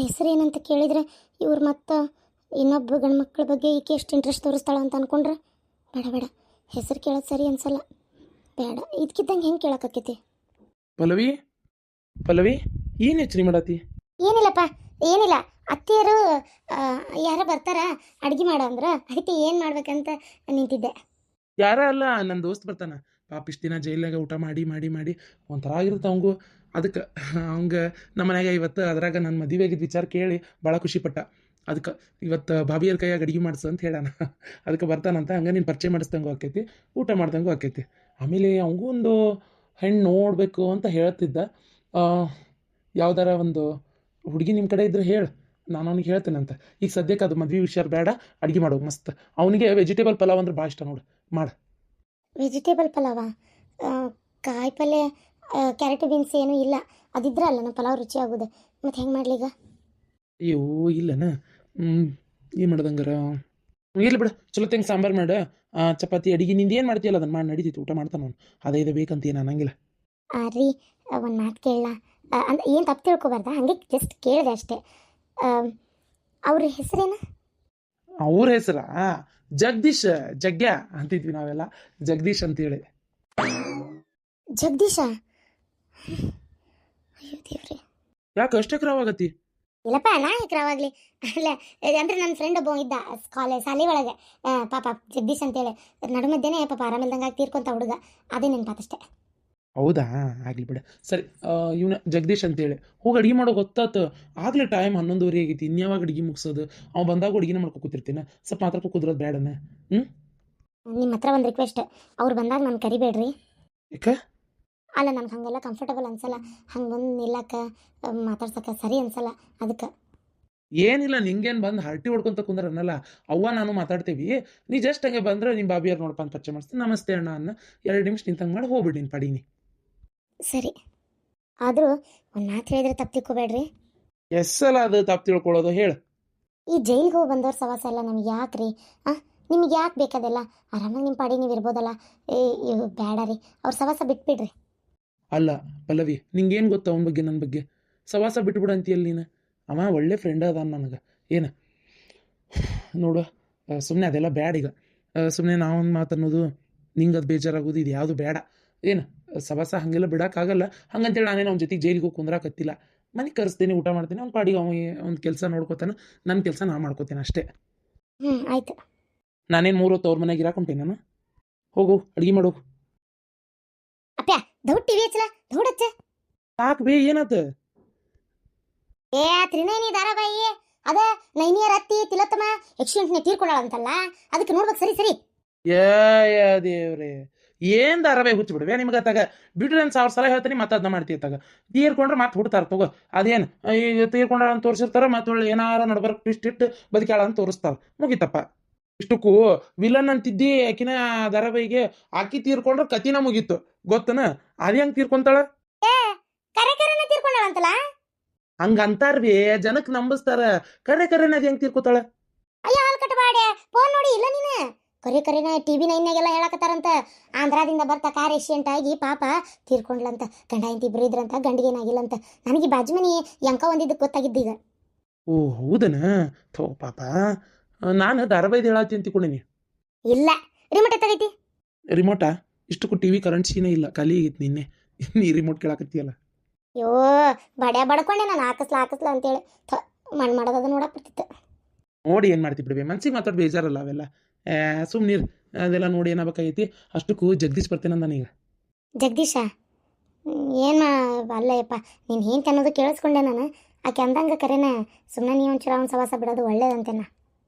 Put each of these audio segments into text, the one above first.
ಹೆಸರು ಏನಂತ ಕೇಳಿದ್ರೆ ಇವ್ರು ಮತ್ತು ಇನ್ನೊಬ್ಬ ಗಂಡು ಮಕ್ಕಳ ಬಗ್ಗೆ ಈಕೆ ಎಷ್ಟು ಇಂಟ್ರೆಸ್ಟ್ ತೋರಿಸ್ತಾಳ ಅಂತ ಅಂದ್ಕೊಂಡ್ರೆ ಬೇಡ ಬೇಡ, ಹೆಸರು ಕೇಳೋದು ಸರಿ ಅನ್ಸಲ್ಲ, ಬೇಡ. ಇದಕ್ಕಿದ್ದಂಗೆ ಹೆಂಗೆ ಕೇಳೋಕ್ಕಾಕೈತಿ? ಪಲ್ಲವಿ ಪಲ್ಲವಿ ಏನು ಯೋಚನೆ ಮಾಡತ್ತಿ? ಏನಿಲ್ಲಪ್ಪ, ಏನಿಲ್ಲ. ಅತ್ತೆಯರು ಯಾರ ಬರ್ತಾರ ಅಡುಗೆ ಮಾಡ ಅಂದ್ರೆ ಅದಕ್ಕೆ ಏನು ಮಾಡ್ಬೇಕಂತ ನಿಂತಿದ್ದೆ. ಯಾರ ಅಲ್ಲ, ನನ್ನ ದೋಸ್ತ್ ಬರ್ತಾನ. ಪಾಪ ಇಷ್ಟು ದಿನ ಜೈಲಾಗ ಊಟ ಮಾಡಿ ಮಾಡಿ ಮಾಡಿ ಒಂಥರ ಆಗಿರುತ್ತೆ ಅವಂಗೂ. ಅದಕ್ಕೆ ಅವಂಗೆ ನಮ್ಮ ಮನ್ಯಾಗ ಇವತ್ತು ಅದ್ರಾಗ ನನ್ನ ಮದುವೆಗಿದ್ದ ವಿಚಾರ ಕೇಳಿ ಭಾಳ ಖುಷಿಪಟ್ಟ. ಅದಕ್ಕೆ ಇವತ್ತು ಭಾಬಿಯರ ಕೈಯಾಗ ಅಡುಗೆ ಮಾಡಿಸು ಅಂತ ಹೇಳಾನ. ಅದಕ್ಕೆ ಬರ್ತಾನಂತ. ಹಂಗೆ ನೀನು ಪರಿಚಯ ಮಾಡಿಸ್ದಂಗೂ ಆಕೈತಿ, ಊಟ ಮಾಡ್ದಂಗೂ ಆಕೈತಿ. ಆಮೇಲೆ ಅವಂಗೂ ಒಂದು ಹೆಣ್ಣು ನೋಡಬೇಕು ಅಂತ ಹೇಳ್ತಿದ್ದ. ಯಾವ್ದಾರ ಒಂದು ಹುಡುಗಿ ನಿಮ್ಮ ಕಡೆ ಇದ್ರೆ ಹೇಳು, ನಾನು ಅವ್ನಿಗೆ ಹೇಳ್ತೇನಂತ. ಈಗ ಸದ್ಯಕ್ಕೆ ಅದು ಮದ್ವೆ ವಿಷಯ ಬೇಡ, ಅಡುಗೆ ಮಾಡು ಮಸ್ತ್. ಅವನಿಗೆ ವೆಜಿಟೇಬಲ್ ಪಲಾವ್ ಅಂದ್ರೆ ಭಾಳ ಇಷ್ಟ ನೋಡು, ಮಾಡು. ವೆಜಿಟೇಬಲ್ ಪಲಾವ? ಕಾಯಿ ಪಲ್ಯ, ಕ್ಯಾರೆಟ್ ಬೀನ್ಸ್ ಏನೂ ಇಲ್ಲ. ಅದಿದ್ರೆ ಅಲ್ಲ ನಮ್ಮ ಪಲಾವ್ ರುಚಿ ಆಗೋದು. ಮತ್ತು ಹೆಂಗೆ ಮಾಡ್ಲೀಗ? ಅಯ್ಯೋ ಇಲ್ಲನ. ಏನು ಮಾಡ್ದಂಗಾರ ಇಲ್ಲ ಬಿಡು, ಚಲೋ ತೆಂಗೆ ಸಾಂಬಾರು ಮಾಡು. ಚಪಾತಿ ಅಡಿಗೆ ನಿಂದು ಏನು ಮಾಡ್ತೀಯಲ್ಲ ಅದನ್ನು ಮಾಡಿ ನಡೀತಿತ್ತು, ಊಟ ಮಾಡ್ತಾನೆ ಅವನು. ಅದೇ ಇದು ಬೇಕಂತ ಏನು ಅನ್ನಂಗಿಲ್ಲ. ರೀ, ಒಂದು ಮಾತು ಕೇಳಲ್ಲ ಅಂದ್ರೆ ಏನು ತಪ್ಪು ತಿಳ್ಕೊಬಾರ್ದ, ಹಾಗೆ ಜಸ್ಟ್ ಕೇಳಿದೆ ಅಷ್ಟೇ. ಅವ್ರ ಹೆಸರೇನು? ಅವ್ರ ಹೆಸರ ಜಗದೀಶ್, ಜಗ್ಗ್ಯ ಅಂತಿದ್ವಿ ನಾವೆಲ್ಲ, ಜಗದೀಶ್ ಅಂತೇಳಿ. ಜಗದೀಶ? ಅಯ್ಯೋ ದೇವ್ರಿ, ಯಾಕೆ ಅಷ್ಟೇ ಕ್ರಾವಾಗತ್ತಿ? ಇಲ್ಲಪ್ಪ, ನಾ ಯಾಕ್ರಾವಾಗಲಿ. ಅಲ್ಲ, ಅಂದರೆ ನನ್ನ ಫ್ರೆಂಡ್ ಒಬ್ಬ ಇದ್ದ ಶಾಲೆ ಒಳಗೆ, ಪಾಪ ಜಗದೀಶ್ ಅಂತೇಳಿ. ನಡುಮಧ್ಯೆನೇ ಪಾಪ ಆರಾಮಿಲ್ದಂಗೆ ಆಗಿ ತೀರ್ಕೊಂತ ಹುಡುಗ, ಅದೇ ನೆನಪಾತಷ್ಟೇ. ಹೌದಾ, ಆಗಲಿ ಬಿಡ. ಸರಿ, ಇವನ ಜಗದೀಶ್ ಅಂತೇಳಿ. ಹೋಗಿ ಅಡುಗೆ ಮಾಡೋ ಗೊತ್ತಾತು. ಆಗಲೇ ಟೈಮ್ 11:30 ಆಗೈತಿ. ಇನ್ಯಾವಾಗ ಅಡುಗೆ ಮುಗಿಸೋದು? ಅವ್ನು ಬಂದಾಗ ಅಡುಗೆನ ಮಾಡ್ಕೊ ಕೂತಿರ್ತೀನಿ. ಸ್ವಲ್ಪ ಮಾತಾಡ್ಕೊ ಕುದ್ರೋದು ಬೇಡನ? ನಿಮ್ಮ ಹತ್ರ ಒಂದು ರಿಕ್ವೆಸ್ಟ್, ಅವ್ರು ಬಂದಾಗ ನಾನು ಕರಿಬೇಡ್ರಿ. ಯಾಕೆ? ಅಲ್ಲ, ನನ್ಗೆ ಹಾಗೆಲ್ಲ ಕಂಫರ್ಟಬಲ್ ಅನ್ಸಲ್ಲ. ಹಂಗೆ ಬಂದು ನಿಲ್ಲಕ್ಕೆ ಮಾತಾಡ್ಸಕ್ಕೆ ಸರಿ ಅನ್ಸಲ್ಲ, ಅದಕ್ಕೆ. ಏನಿಲ್ಲ, ನಿಂಗೇನು ಬಂದು ಹರಟಿ ಹೊಡ್ಕೊಂತ ಕುಂದ್ರ ಅನ್ನಲ್ಲ. ಅವ್ವ ನಾನು ಮಾತಾಡ್ತೀವಿ. ನೀ ಜಸ್ಟ್ ಹಂಗೆ ಬಂದ್ರೆ ನಿಮ್ಮ ಬಾಬಿಯವ್ರು ನೋಡಪ್ಪ ಅಂತ ಪರಿಚಯ ಮಾಡಿಸ್ತೀನಿ. ನಮಸ್ತೆ ಅಣ್ಣ ಅನ್ನ 2 ನಿಮಿಷ ನಿಂತಂಗೆ ಮಾಡಿ ಹೋಗ್ಬಿಡಿ ನಿನ್ನ ಪಡೀನಿ. ಸರಿ, ಆದರೂ ಒಂದು ಮಾತು ಹೇಳಿದ್ರೆ ತಪ್ಪು ತಿಳ್ಕೊಬೇಡ್ರಿ. ಎಸ್ಸಲ್ಲ ಅದು ತಪ್ಪು ತಿಳ್ಕೊಳ್ಳೋದು, ಹೇಳು. ಈ ಜೈಲಿಗೆ ಹೋಗಿ ಬಂದವ್ರ ಸವಾಸ ಎಲ್ಲ ನಮ್ಗೆ ಯಾಕೆ ರೀ? ನಿಮ್ಗೆ ಯಾಕೆ ಬೇಕದೆಲ್ಲ? ಆರಾಮಾಗಿ ನಿಮ್ಮ ಪಾಡಿ ನೀವು ಇರ್ಬೋದಲ್ಲ. ಬೇಡ ರೀ, ಅವ್ರ ಸವಾಸ ಬಿಟ್ಬಿಡ್ರಿ. ಅಲ್ಲ ಪಲ್ಲವಿ, ನಿಂಗೇನು ಗೊತ್ತು ಅವನ ಬಗ್ಗೆ ನನ್ನ ಬಗ್ಗೆ? ಸವಾಸ ಬಿಟ್ಬಿಡು ಅಂತೀಯಲ್ಲ ನೀನು. ಅವ ಒಳ್ಳೆ ಫ್ರೆಂಡ್ ಅದಾನ ನನಗೆ. ಏನು ನೋಡು, ಸುಮ್ಮನೆ ಅದೆಲ್ಲ ಬ್ಯಾಡ ಈಗ. ಸುಮ್ಮನೆ ನಾವೊಂದು ಮಾತನ್ನೋದು, ನಿಂಗೆ ಅದು ಬೇಜಾರಾಗೋದು, ಇದು ಯಾವುದು ಬೇಡ. ಏನು ಸವಾಸ ಹಾಗೆಲ್ಲ ಬಿಡೋಕ್ಕಾಗಲ್ಲ. ಹಂಗಂತೇಳಿ ನಾನೇನು ಅವ್ನ ಜೊತೆಗೆ ಜೈಲಿಗೆ ಹೋಗಿ ಕುಂದ್ರಾಕತ್ತಿಲ್ಲ. ಮನೆಗೆ ಕರೆಸ್ತೀನಿ, ಊಟ ಮಾಡ್ತೀನಿ, ಅವ್ನ ಪಾಡಿಗೆ ಅವ್ನ ಕೆಲಸ ನೋಡ್ಕೋತಾನೆ, ನನ್ನ ಕೆಲಸ ನಾನು ಮಾಡ್ಕೋತೀನಿ ಅಷ್ಟೇ. ಆಯ್ತು. ನಾನೇನು 3 ಹೊತ್ತು ಅವ್ರ ಮನೆಗೆ ಇರಾಕೊಂತೀನಿ ನಾನು? ಹೋಗು ಅಡುಗೆ ಮಾಡೋಗು. ಅಪ್ಪ ದೌಡ್ ಟಿವಿ ಹಚ್ಚಲ, ದೌಡ್ ಹಚ್ಚ. ಸಾಕು ಬೇ, ಏನಾತ? ತ್ರಿನಯನಿ ಧಾರಾವಾಹಿ ಅದ ನೈನಿಯರ ಅತ್ತಿ ತಿಲೋತ್ತಮ ಆಕ್ಸಿಡೆಂಟ್ನೇ ತೀರ್ಕೊಳ್ಳೋಳಂತಲ್ಲ, ಅದಕ್ಕೆ ನೋಡ್ಬೇಕು. ಸರಿ ಸರಿ. ದೇವ್ರೆ, ಏನು ಧಾರಾವಾಹಿ ಹುಚ್ಚಿ ಬಿಡ್ವೆ ನಿಮ್ಗೆ. ಅತ್ತಾಗ ಬಿಡ್ರಿ, ನಾನು 1000 ಸಲ ಹೇಳ್ತೀನಿ, ಮತ್ತೆ ಅದನ್ನ ಮಾಡ್ತೀವಿ. ಅತ್ತಾಗ ತೀರ್ಕೊಂಡ್ರೆ ಮತ್ತೆ ಹುಡ್ತಾರೆ ತಗೋ. ಅದೇನು ಈಗ ತೀರ್ಕೊಂಡ ಅಂತ ತೋರಿಸಿರ್ತಾರೆ, ಮತ್ತೆ ಒಳ್ಳೆ ಏನಾರ ನಡ್ಬರ್ಕ್ ಟ್ವಿಸ್ಟ್ ಇಟ್ಟು ಬದುಕಾಳ ಅಂತ ತೋರಿಸ್ತಾರೆ, ಮುಗಿತಪ್ಪ. ಇಷ್ಟಕ್ಕೂ ವಿಲನ್ ಅಂತಿದ್ದಿ ಆಕಿನ ಧಾರಾವಾಹಿಗೆ. ಆಕಿ ತೀರ್ಕೊಂಡ್ರೆ ಕತಿನ ಮುಗೀತು, ಗೊತ್ತನ? ಅದೇ ಹೆಂಗೆ ತೀರ್ಕೊಂತಾಳ? ತೀರ್ಕೊಳ್ಳೋಳಂತಲ್ಲ, ಹಂಗಂತಾರ್ಬಿ, ಜನಕ್ಕೆ ನಂಬಿಸ್ತಾರ. ಕರೆನ ಅದು ಹೆಂಗೆ ತೀರ್ಕೋತಾಳ? ಅಯ್ಯ ಹಾಲ್ ಕಟ್ಟಬಾಡೆ, ಫೋನ್ ನೋಡಿ ಇಲ್ಲ ನೀನು. ಕರೆನ ಟಿವಿ 9ನಾಗೆಲ್ಲ ಹೇಳಕತ್ತಾರಂತ. ಆಂಧ್ರದಿಂದ ಬರ್ತಾ ಕಾರ್ ಆಕ್ಸಿಡೆಂಟ್ ಆಗಿ ಪಾಪ ತೀರ್ಕೊಂಡ್ಲಂತ. ಗಂಡ ಹೆಂಡತಿ ಇಬ್ರು ಇದ್ರಂತ, ಗಂಡಿಗೇನಾಗಿಲ್ಲಂತ. ನನಗೆ ಬಾಜು ಮನಿ ಯಂಕ ಒಂದಿದ್ದಕ್ಕೆ ಗೊತ್ತಾಗಿದ್ದೀಗ. ಓ ಹೌದನ? ಥೋ ಪಾಪ, ನಾನು ಧಾರಾವಾಹಿದು ಹೇಳತ್ತಿ ಅಂತ ತಿಳ್ಕೊಂಡೀನಿ. ಇಲ್ಲ, ರಿಮೋಟ್ ಎತ್ತಾಗೈತಿ. ರಿಮೋಟಾ? ಇಷ್ಟಕ್ಕೂ ಟಿವಿ ಕರೆನ್ಸಿನೇ ಇಲ್ಲ, ಖಾಲಿ ಆಗೈತಿ. ನಿನ್ನೆ ನೀ ರಿಮೋಟ್ ಕೇಳಾಕತ್ತೀಯಲ್ಲ. ಅಯ್ಯೋ ಬಡ್ಕೊಂಡೆ ನಾನು, ಹಾಕಸ್ಲ ಅಂತೇಳಿ ಮಣ್ಣು ಮಾಡೋದು ನೋಡಕ್ ಬರ್ತಿತ್ತು. ನೋಡಿ ಏನು ಮಾಡ್ತಿ ಬಿಡ್ಬೇ, ಮನ್ಸಿಗೆ ಮಾತಾಡಿ ಬೇಜಾರಲ್ಲ ಅವೆಲ್ಲ. ಸುಮ್ಮನೀರು, ಅದೆಲ್ಲ ನೋಡಿ ಏನಾಗಬೇಕಾಗೈತಿ. ಅಷ್ಟಕ್ಕೂ ಜಗದೀಶ್ ಬರ್ತೇನೆ ನಾನೀಗ. ಜಗದೀಶ? ಏನು ಅಲ್ಲಯ್ಯಪ್ಪ, ನೀನು ಏನು ಅನ್ನೋದು ಕೇಳಿಸ್ಕೊಂಡೆ ನಾನು. ಆಕೆ ಅಂದಂಗೆ ಕರೆನ ಸುಮ್ಮನೆ ನೀವು ಒಂಚೂರು ಅವ್ನ ಸವಾಸ ಬಿಡೋದು ಒಳ್ಳೇದಂತೇನ.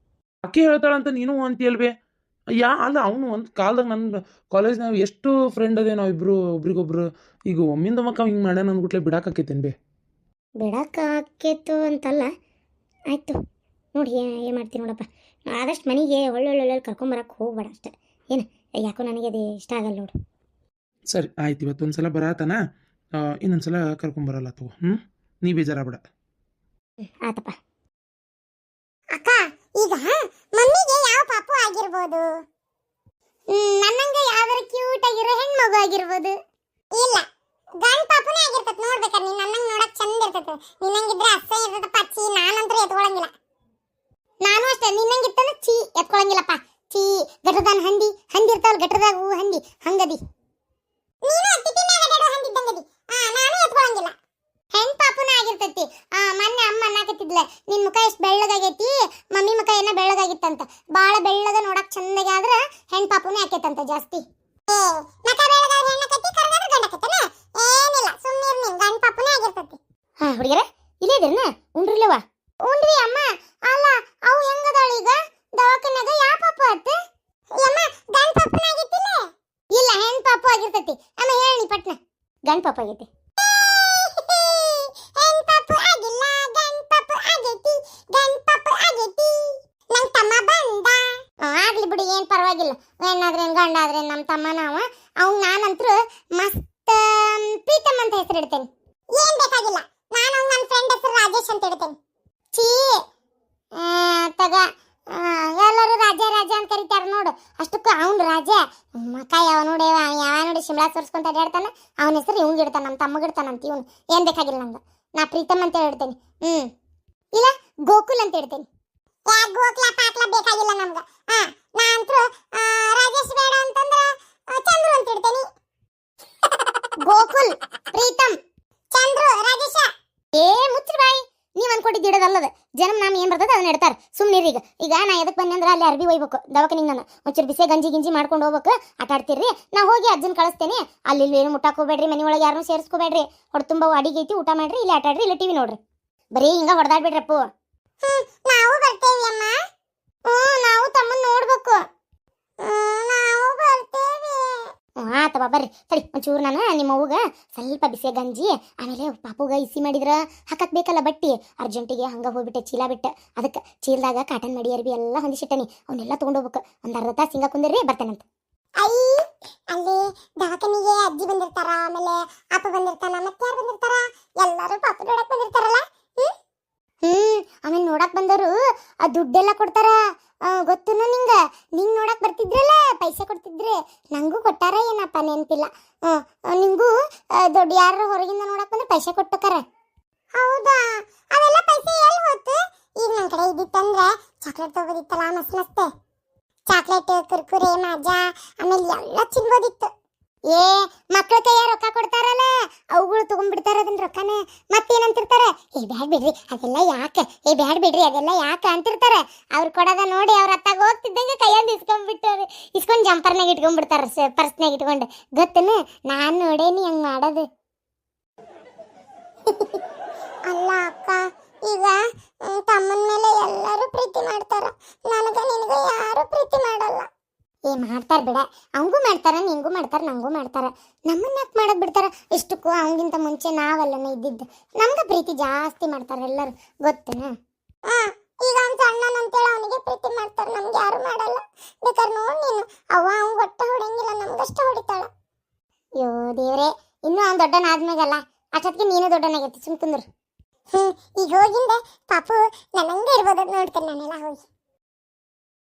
ಆಕೆ ಹೇಳ್ತಾಳಂತ ನೀನು ಅಂತೀಯಲ್ವೇ? ಅಲ್ಲ, ಅವನು ಒಂದು ಕಾಲದಾಗ ನನ್ನ ಕಾಲೇಜ್ನಾಗ ಎಷ್ಟು ಫ್ರೆಂಡ್ ಅದೇ ನಾವಿಬ್ರು, ಒಬ್ರಿಗೊಬ್ರು. ಈಗ ಒಮ್ಮಿಂದ ಮಕ್ಕ ಹಿಂಗೆ ಮಾಡ್ಯಾನ ಅಂದ್ಬಿಟ್ಲೆ ಬಿಡಾಕತ್ತೇನೆ ಬೇ. ಬಿಡಕ್ಕಾಕೇತು ಅಂತಲ್ಲ, ಆಯಿತು ನೋಡಿ ಏನು ಮಾಡ್ತೀನಿ ನೋಡಪ್ಪ. ಆದಷ್ಟು ಮನೆಗೆ ಒಳ್ಳೊಳ್ಳೆ ಕರ್ಕೊಂಬರಕ್ಕೆ ಹೋಗ್ಬೇಡ ಅಷ್ಟೆ. ಏನು ಯಾಕೋ ನನಗೆ ಅದು ಇಷ್ಟ ಆಗಲ್ಲ ನೋಡು. ಸರಿ ಆಯ್ತು, ಇವತ್ತೊಂದ್ಸಲ ಬರತಾನ, ಇನ್ನೊಂದ್ಸಲ ಕರ್ಕೊಂಬರಲ್ಲ ತಗೋ. ನೀ ಬೇಜಾರಾಗ್ಬೇಡ. ಆತಪ್ಪ. ಅಕ್ಕ, ಈಗ ಮಮ್ಮಿಗೆ ಯಾವ ಪಾಪು ಆಗಿರ್ಬೋದು? ನನ್ನಂಗೆ ಯಾವ್ದಾರ ಕ್ಯೂಟ್ ಆಗಿರೋ ಹೆಣ್ಮಗು ಆಗಿರ್ಬೋದು. ಇಲ್ಲ, ಗಂಡ ಪಾಪನೇ ಆಗಿರ್ತೈತಿ ನೋಡ್ಬೇಕಾರೆ ನೀನ್ ನನ್ನಂಗ್ ನೋಡಕ್ ಚಂದ ಇರ್ತೈತಿ ನಿನ್ನಂಗಿದ್ರೆ ಅಸಹ್ಯ ಇರ್ತೈತಪ್ಪ ಚೀ ನಾನಂತೂ ಎತ್ಕೊಳಂಗಿಲ್ಲ ನಾನು ಅಷ್ಟೇ ನಿನ್ನಂಗಿತ್ತಂದ್ರೆ ಚೀ ಎತ್ಕೊಳಂಗಿಲ್ಲಪ್ಪ ಚೀ ಗಟ್ಟದಾನ ಹಂದಿ ಇರ್ತಾವಲ್ಲ ಗಟ್ಟದಾಗ ಹೂ ಹಂದಿ ಹಂಗದಿ ನೀನು ತಿಟ್ಟಿನಾಗ ಅಡ್ಯಾಡೋ ಹಂದಿ ಇದ್ದಂಗದಿ ನಾನು ಎತ್ಕೊಳಂಗಿಲ್ಲ ಹೆಣ್ ಪಾಪುನ ಆಗಿರ್ತೈತಿ ಮೊನ್ನೆ ಅಮ್ಮ ಅನ್ನಕತ್ತಿದ್ಲ ನಿನ್ ಮುಖ ಎಷ್ಟು ಬೆಳ್ಳಗಾಗೈತಿ ಮಮ್ಮಿ ಮುಖ ಏನೋ ಬೆಳ್ಳಗಾಗಿತ್ತಂತ ಬಾಳ ಬೆಳ್ಳಗ ನೋಡಕ್ ಚಂದಗೆ ಆದ್ರ ಹೆಣ್ ಪಾಪುನೇ ಆಕೈತಂತ ಜಾಸ್ತಿ ಮಕ ಬೆಳ್ಳಗಾದ್ರೆ ಹೆಣ್ಣಾಕೈತಿ ಕರ್ಗಾದ್ರೆ ಗಂಡಾಕೈತನ ಏನಿಲ್ಲ ಸುಮ್ಮನೆ ನೀನ್ ಗಂಡ ಪಾಪುನೇ ಆಗಿರ್ತೈತಿ ಹುಡುಗರ ಇಲ್ಲೇ ಇದ್ರನ ಉಂಡ್ರಿಲ್ಲವ ಉಂಡ್ರಿ ಅಮ್ಮ ಅಲ್ಲ ಅವು ಹೆಂಗದಾಳ ಈಗ ದವಾಖಾನ್ಯಾಗ ಯಾ ಪಾಪು ಆತ ಯಮ್ಮ ಗಂಡ ಪಾಪುನ ಆಗಿತ್ತಿಲ್ಲ ಇಲ್ಲ ಹೆಣ್ ಪಾಪು ಆಗಿರ್ತೈತಿ ಅಮ್ಮ ಹೇಳಿ ಪಟ್ನ ಗಂಡ ಪಾಪು ಆಗೈತಿ ಹೆಣ್ ಪಾಪು ಆಗಿಲ್ಲ ಗಂಡ ಪಾಪು ಆಗೈತಿ ಗಂಡ ಪಾಪು ಆಗೈತಿ ನನ್ ತಮ್ಮ ಬಂದ ಆಗ್ಲಿ ಬಿಡಿ ಏನ್ ಪರವಾಗಿಲ್ಲ ಹೆಣ್ಣಾದ್ರೆ ಗಂಡ ಆದ್ರೆ ನಮ್ಮ ತಮ್ಮ ನಾವ ಅವ್ನ್ ನಾನಂತ್ರು ಮಸ್ತ್ ಪ್ರೀತಮ್ ಅಂತ ಹೆಸರು ಇಡ್ತೇನೆ ಏನ್ ಬೇಕಾಗಿಲ್ಲ ನಾನು ನನ್ನ ಫ್ರೆಂಡ್ ಹೆಸರು ರಾಜೇಶ್ ಅಂತ ಇಡ್ತೇನೆ ಛೀ ತಗ ಎಲ್ಲರೂ ರಾಜ ಅಂತ ಕರೀತಾರ ನೋಡು ಅಷ್ಟಕ್ಕೂ ಅವ್ನು ರಾಜ ಮಕ್ಕ ಯಾವ ನೋಡಿ ಶಿಮ್ಲಾ ಸೋರ್ಸ್ಕೊಂತ ಅಡ್ಯಾಡ್ತಾನ ಅವನ ಹೆಸರು ಇವಂಗ್ ಇಡ್ತಾನ ನಮ್ಮ ತಮ್ಮಗಿಡ್ತಾನಂತ ಇವನು ಏನ್ ಬೇಕಾಗಿಲ್ಲ ನಂಗೆ ನಾ ಪ್ರೀತಮ್ ಅಂತ ಹೇಳ್ತೇನೆ ಇಲ್ಲ ಗೋಕುಲ್ ಅಂತ ಹೇಳ್ತೇನೆ ಗೋಕುಲ ಪಾಕ್ಲ ಬೇಕಾಗಿಲ್ಲ ನಮ್ಗೆ ನಾ ಅಂತೂ ರಾಜೇಶ್ ಬೇಡ ಅಂತಂದ್ರ ಚಂದ್ರು ಅಂತ ಇಡ್ತೇನೆ ಗೋಕುಲ್ ಪ್ರೀತಮ್ ಚಂದ್ರು ರಾಜೇಶ ಮುಚ್ಚ್ರಿ ಬಾಯಿ ನೀವ್ ಅನ್ಕೊಂಡಿದ್ದು ಇಡೋದಲ್ಲದ ಜನ್ಮ ನಾಮ ಏನ್ ಬರ್ತದ ಅದನ್ನ ಇಡ್ತಾರ ಸುಮ್ನಿರಿ ಈಗ ನಾ ಎದಕ್ ಬಂದೆ ಅಂದ್ರೆ ಅಲ್ಲಿ ಅರ್ಬಿ ಒಯ್ಬೇಕು ದವಾಖಾನಿಗೆ ನಾನು ಒಂಚೂರು ಬಿಸಿ ಗಂಜಿ ಮಾಡ್ಕೊಂಡು ಹೋಗ್ಬೇಕು ಆಟ ಆಡ್ತಿರ್ರಿ ನಾ ಹೋಗಿ ಅಜ್ಜನ್ ಕಳಿಸ್ತೇನೆ ಅಲ್ಲಿ ಏನು ಮುಟ್ಟಾಕ್ ಹೋಗ್ಬೇಡ್ರಿ ಮನಿ ಒಳಗೆ ಯಾರನ್ನೂ ಸೇರಿಸ್ಕೋಬೇಡ್ರಿ ಹೊಡೆ ತುಂಬ ಅಡಿಗೆ ಐತಿ ಊಟ ಮಾಡ್ರಿ ಇಲ್ಲಿ ಆಟ ಆಡ್ರಿ ಇಲ್ಲ ಟಿವಿ ನೋಡ್ರಿ ಬರೀ ಹಿಂಗ ಹೊಡೆದಾಡ್ಬಿಡ್ರಪ್ಪು ನಾವು ಬರ್ತೇವಿ ಅಮ್ಮ ನಾವು ತಮ್ಮನ್ ನೋಡ್ಬೇಕು ನಾವು ಬರ್ತೇವೆ ಆತವ ಬರ್ರಿ ಸರಿ ಒಂಚೂರು ನಾನು ನಿಮ್ಮ ಅವ್ವಗ ಸ್ವಲ್ಪ ಬಿಸಿ ಗಂಜಿ ಆಮೇಲೆ ಪಾಪುಗ ಇಸಿ ಮಾಡಿದ್ರ ಹಾಕಕ್ ಬೇಕಲ್ಲ ಬಟ್ಟಿ ಅರ್ಜೆಂಟಿಗೆ ಹಂಗ ಹೋಗ್ಬಿಟ್ಟೆ ಚೀಲ ಬಿಟ್ಟೆ ಅದಕ್ಕೆ ಚೀಲದಾಗ ಕಾಟನ್ ಮಡಿ ಅರ್ಬಿ ಎಲ್ಲ ಹೊಂದಿಸಿಟ್ಟನಿ ಅವನ್ನೆಲ್ಲ ತಗೊಂಡೋಗ್ಬೇಕು ಒಂದ್ ಅರ್ಧ ತಾಸು ಹಿಂಗ ಕುಂದಿರ್ರಿ ಬರ್ತೇನಂತ ಅಲ್ಲಿ ದವಾಖಾನಿಗೆ ಅಜ್ಜಿ ಬಂದಿರ್ತಾರ ಆಮೇಲೆ ಅಪ್ಪ ಬಂದಿರ್ತಾನ ಮತ್ತೆ ಯಾರು ಬಂದಿರ್ತಾರ ಎಲ್ಲರೂ ಪಾಪ ನೋಡಕ್ ಬಂದಿರ್ತಾರಲ್ಲ ಆಮೇಲೆ ನೋಡಕ್ ಬಂದವರು ಆ ದುಡ್ಡೆಲ್ಲ ಕೊಡ್ತಾರ ಗೊತ್ತುನ ನಿಂಗ್ ನೋಡಕ್ ಬರ್ತಿದ್ರಲ್ಲ ಪೈಸೆ ಕೊಡ್ತಿದ್ರೆ ನಂಗೂ ಕೊಟ್ಟಾರ ಏನಪ್ಪ ನೆನಪಿಲ್ಲ ನಿಂಗೂ ದೊಡ್ಡ ಯಾರು ಹೊರಗಿಂದ ನೋಡಕ್ ಬಂದ್ರೆ ಪೈಸೆ ಕೊಟ್ಟೋಕಾರ ಹೌದಾ ಅವೆಲ್ಲ ಪೈಸೆ ಎಲ್ಲಿ ಹೋತು ಈಗ ನನ್ನ ಕಡೆ ಇದ್ದಿತ್ತಂದ್ರೆ ಚಾಕ್ಲೇಟ್ ತಗೋದಿತ್ತಲ್ಲ ಮಸ್ತೆ ಚಾಕ್ಲೇಟ್ ಕುರ್ಕುರೆ ಮಾಜಾ ಆಮೇಲೆ ಎಲ್ಲ ತಿನ್ಬೋದಿತ್ತು ಮಕ್ಳ ಕೈಯ ರೊಕ್ಕ ಕೊಡ್ತಾರಲ್ಲ ಅವುಗಳು ತಗೊಂಡ್ಬಿಡ್ತಾರ ಅದನ್ನ ರೊಕ್ಕನ ಮತ್ತೇನಂತಿರ್ತಾರ ಬ್ಯಾಡ್ ಬಿಡ್ರಿ ಅದೆಲ್ಲ ಯಾಕೆ ಬ್ಯಾಡ್ ಬಿಡ್ರಿ ಅದೆಲ್ಲ ಯಾಕೆ ಅಂತಿರ್ತಾರ ಅವ್ರು ಕೊಡೋದ ನೋಡಿ ಅವ್ರ ಅತ್ತಾಗ ಹೋಗ್ತಿದ್ದಂಗೆ ಕೈಯಲ್ಲಿ ಇಸ್ಕೊಂಡ್ ಜಂಪರ್ನಾಗ ಇಟ್ಕೊಂಡ್ಬಿಡ್ತಾರ ಪರ್ಸ್ನಾಗ ಇಟ್ಕೊಂಡು ಗೊತ್ತೇನು ನಾನು ನೋಡೇನಿ ಹಂಗ್ ಮಾಡೋದು ಅಲ್ಲ ಅಕ್ಕ ಈಗ ತಮ್ಮನ ಮೇಲೆ ಎಲ್ಲರೂ ಪ್ರೀತಿ ಮಾಡ್ತಾರ ನನಗ ನಿನಗ ಯಾರು ಪ್ರೀತಿ ಮಾಡಲ್ಲ ಮಾಡ್ತಾರ ಬಿಡ ಅವಂಗೂ ಮಾಡ್ತಾರ ನಿಂಗೂ ಮಾಡ್ತಾರ ನಂಗೂ ಮಾಡ್ತಾರ ನಮ್ಮನ್ನ ಯಾಕೆ ಮಾಡಕ್ ಬಿಡ್ತಾರ ಇಷ್ಟಕ್ಕೂ ಅವಂಗಿಂತ ಮುಂಚೆ ನಾವಲ್ಲನ ಇದ್ದಿದ್ದು ನಮ್ಗ ಪ್ರೀತಿ ಜಾಸ್ತಿ ಮಾಡ್ತಾರ ಎಲ್ಲರೂ ಗೊತ್ತೇನ ಈಗ ಅವ್ನ ಸಣ್ಣನಂತೇಳಿ ಅವನಿಗೆ ಪ್ರೀತಿ ಮಾಡ್ತಾರ ನಮ್ಗೆ ಯಾರು ಮಾಡಲ್ಲ ಬೇಕಾದ್ರೆ ನೋಡ್ ನೀನು ಅವ್ಗ ಒಟ್ಟ ಹೊಡೆಯಂಗಿಲ್ಲ ನಮ್ಗಷ್ಟ ಹೊಡಿತಾಳ ಅಯ್ಯೋ ದೇವ್ರೆ ಇನ್ನೂ ಅವ್ನ ದೊಡ್ಡನಾದ್ಮೇಗಲ್ಲ ಅಷ್ಟೊತ್ತಿಗೆ ನೀನು ದೊಡ್ಡನಾಗೈತಿ ಸುಮ್ ಕುಂದ್ರು ಈಗ ಹೋಗಿಂದೆ ಪಾಪು ನನ್ನಂಗೆ ಇರ್ಬೋದ ನೋಡ್ತೇನೆ ನಾನೆಲ್ಲ ಹೋಗಿ